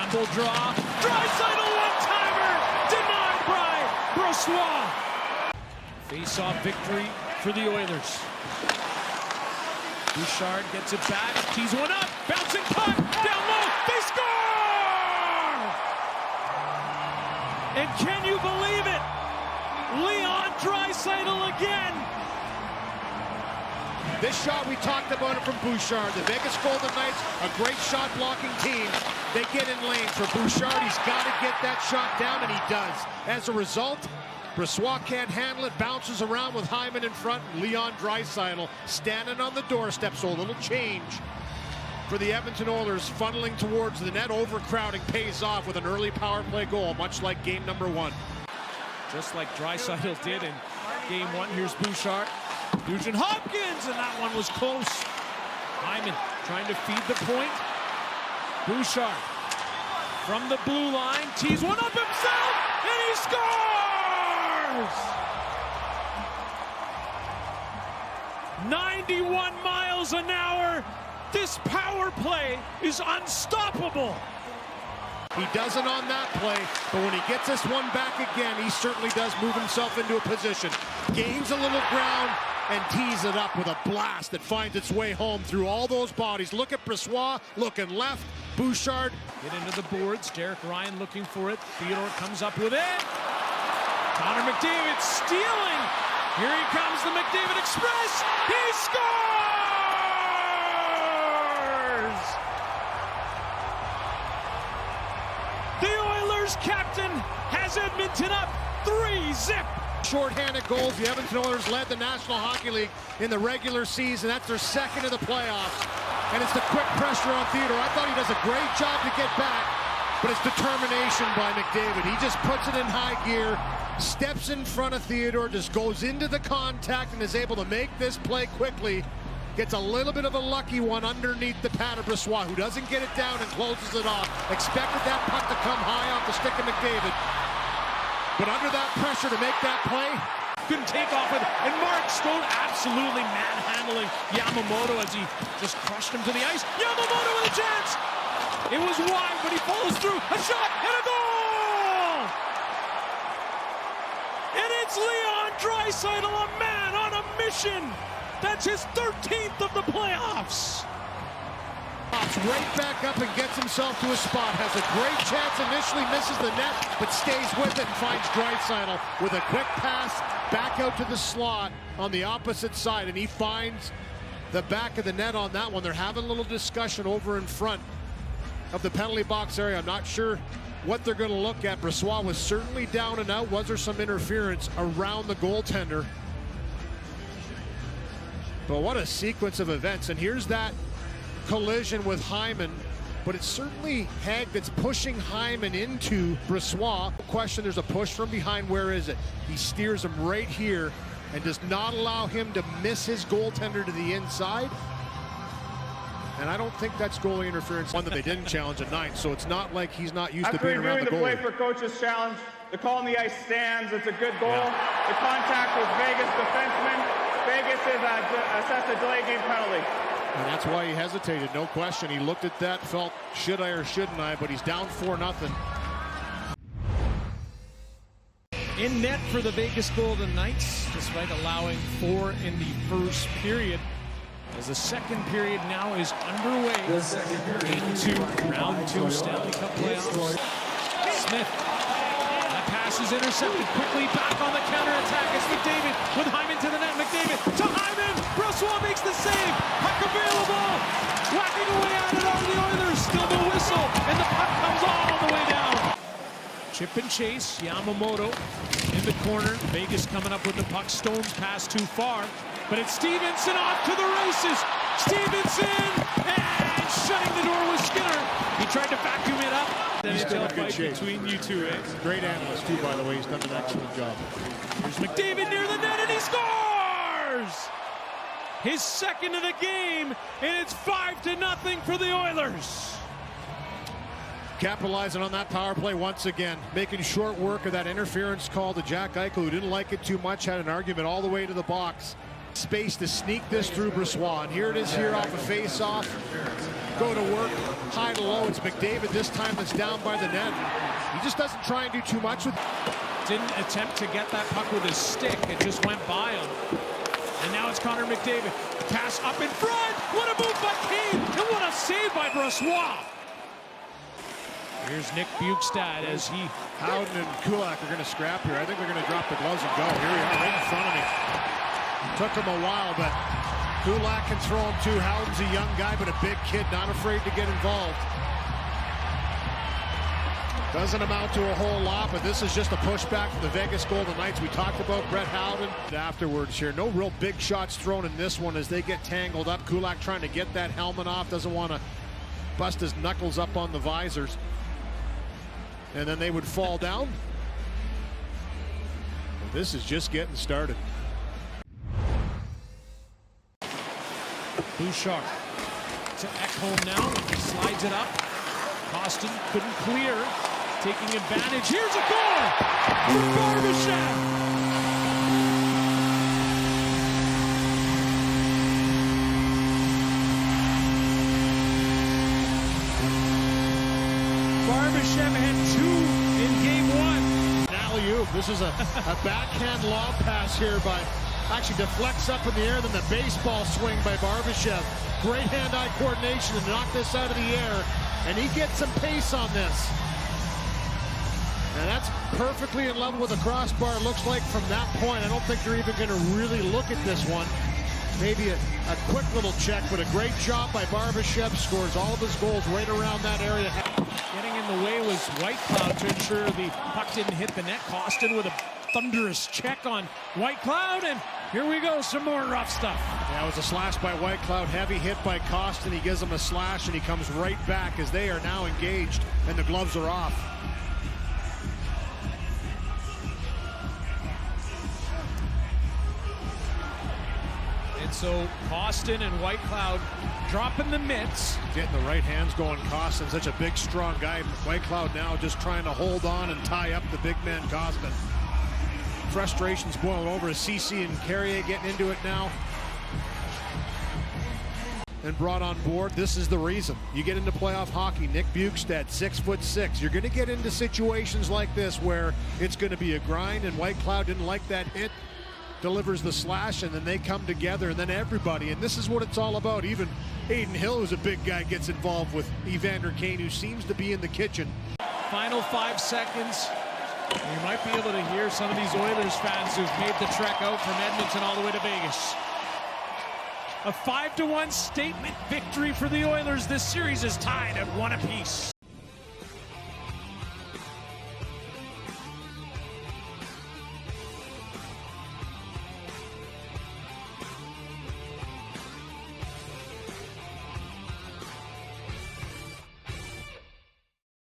Scramble draw. Draisaitl one-timer! Denied by Brossoit. Face-off victory for the Oilers. Bouchard gets it back. Tees one up. Bouncing puck. Down low. They score! And can you believe it? Leon Draisaitl again. This shot, we talked about it from Bouchard. The Vegas Golden Knights, a great shot blocking team. They get in lane for Bouchard. He's got to get that shot down, and he does. As a result, Brossoit can't handle it, bounces around with Hyman in front. Leon Draisaitl standing on the doorstep, so a little change for the Edmonton Oilers, funneling towards the net. Overcrowding pays off with an early power play goal, much like game number 1. Just like Draisaitl did in game 1, here's Bouchard. Nugent Hopkins, and that one was close. Hyman trying to feed the point. Bouchard from the blue line, tees one up himself, and he scores! 91 miles an hour. This power play is unstoppable. He doesn't on that play, but when he gets this one back again, he certainly does move himself into a position. Gains a little ground and tees it up with a blast that finds its way home through all those bodies. Look at Brossoit looking left. Bouchard. Get into the boards. Derek Ryan looking for it. Theodore comes up with it. Connor McDavid stealing. Here he comes, the McDavid Express. He scores! The Oilers captain has Edmonton up 3-0. Short-handed goals. The Edmonton Oilers led the National Hockey League in the regular season. That's their second of the playoffs. And it's the quick pressure on Theodore. I thought he does a great job to get back, but it's determination by McDavid. He just puts it in high gear, steps in front of Theodore, just goes into the contact and is able to make this play quickly. Gets a little bit of a lucky one underneath the pad of Brossoit, who doesn't get it down and closes it off. Expected that puck to come high off the stick of McDavid. But under that pressure to make that play, couldn't take off with it. And Mark Stone absolutely manhandling Yamamoto as he just crushed him to the ice. Yamamoto with a chance. It was wide, but he follows through. A shot and a goal! And it's Leon Draisaitl, a man on a mission. That's his 13th of the playoffs. Pops right back up and gets himself to a spot. Has a great chance, initially misses the net, but stays with it and finds Draisaitl with a quick pass back out to the slot on the opposite side, and he finds the back of the net on that one. They're having a little discussion over in front of the penalty box area. I'm not sure what they're going to look at. Brossoit was certainly down and out. Was there some interference around the goaltender? But what a sequence of events. And here's that collision with Hyman, but it's certainly Hague that's pushing Hyman into Brossoit. Question, there's a push from behind. Where is it? He steers him right here and does not allow him to miss his goaltender to the inside. And I don't think that's goalie interference. One that they didn't challenge at 9, so it's not like he's not used to being around the goal. After reviewing the play for coach's challenge, the call on the ice stands. It's a good goal. Yeah. The contact was Vegas defenseman. Vegas is assessed a delay game penalty. And that's why he hesitated, no question. He looked at that, felt, should I or shouldn't I? But he's down 4-0. In net for the Vegas Golden Knights, despite allowing 4 in the first period. As the second period now is underway into round 2 Stanley Cup playoffs. Smith. That pass is intercepted quickly back on the counterattack. It's McDavid with Hyman to the net. McDavid to Hyman. Brossoit makes the save. Puck available. Whacking away at it over the Oilers. Still no whistle. And the puck comes all the way down. Chip and chase. Yamamoto in the corner. Vegas coming up with the puck. Stone's pass too far. But it's Stevenson off to the races. Stevenson and shutting the door with Skinner. He tried to vacuum it up. He's still in good shape between you two, eh? Great analyst too, by the way. He's done an excellent job. Here's McDavid near the net and he scores! His second of the game, and it's 5-0 for the Oilers. Capitalizing on that power play once again, making short work of that interference call to Jack Eichel, who didn't like it too much, had an argument all the way to the box. Space to sneak this through Brossoit, and here it is here off a face-off. go to work high to low. It's McDavid this time that's down by the net. He just doesn't try and do too much with. Didn't attempt to get that puck with his stick. It just went by him. And now it's Connor McDavid. Pass up in front. What a move by Kane. And what a save by Brossoit. Here's Nick Bukestad as he... Howden and Kulak are going to scrap here. I think they're going to drop the gloves and go. Here we are right in front of me. Took him a while, but Kulak can throw him too. Howden's a young guy, but a big kid, not afraid to get involved. Doesn't amount to a whole lot, but this is just a pushback from the Vegas Golden Knights. We talked about Brett Howden afterwards here. No real big shots thrown in this one as they get tangled up. Kulak trying to get that helmet off. Doesn't want to bust his knuckles up on the visors. And then they would fall down. But this is just getting started. Bouchard to Ekholm now. Slides it up. Kostin couldn't clear. Taking advantage. Here's a goal for Barbashev. Barbashev had 2 in game 1. Alley-oop. This is a backhand lob pass here by, actually deflects up in the air, then the baseball swing by Barbashev. Great hand-eye coordination to knock this out of the air, and he gets some pace on this. And that's perfectly in level with the crossbar, it looks like, from that point. I don't think they're even going to really look at this one. Maybe a quick little check, but a great job by Barbashev. Scores all of his goals right around that area. Getting in the way was Whitecloud to ensure the puck didn't hit the net. Kostin with a thunderous check on Whitecloud, and here we go, some more rough stuff. Yeah, it was a slash by Whitecloud, heavy hit by Kostin. He gives him a slash, and he comes right back as they are now engaged, and the gloves are off. And so Kostin and Whitecloud dropping the mitts. Getting the right hands going. Kostin, such a big, strong guy. Whitecloud now just trying to hold on and tie up the big man Kostin. Frustration's boiling over as CC and Carrier getting into it now. And brought on board. This is the reason. You get into playoff hockey. Nick Bukestad, 6'6". You're going to get into situations like this where it's going to be a grind, and Whitecloud didn't like that hit. Delivers the slash, and then they come together, and then everybody, and this is what it's all about. Even Aiden Hill, who's a big guy, gets involved with Evander Kane, who seems to be in the kitchen. Final 5 seconds. You might be able to hear some of these Oilers fans who've made the trek out from Edmonton all the way to Vegas. A 5-1 statement victory for the Oilers. This series is tied at 1 apiece.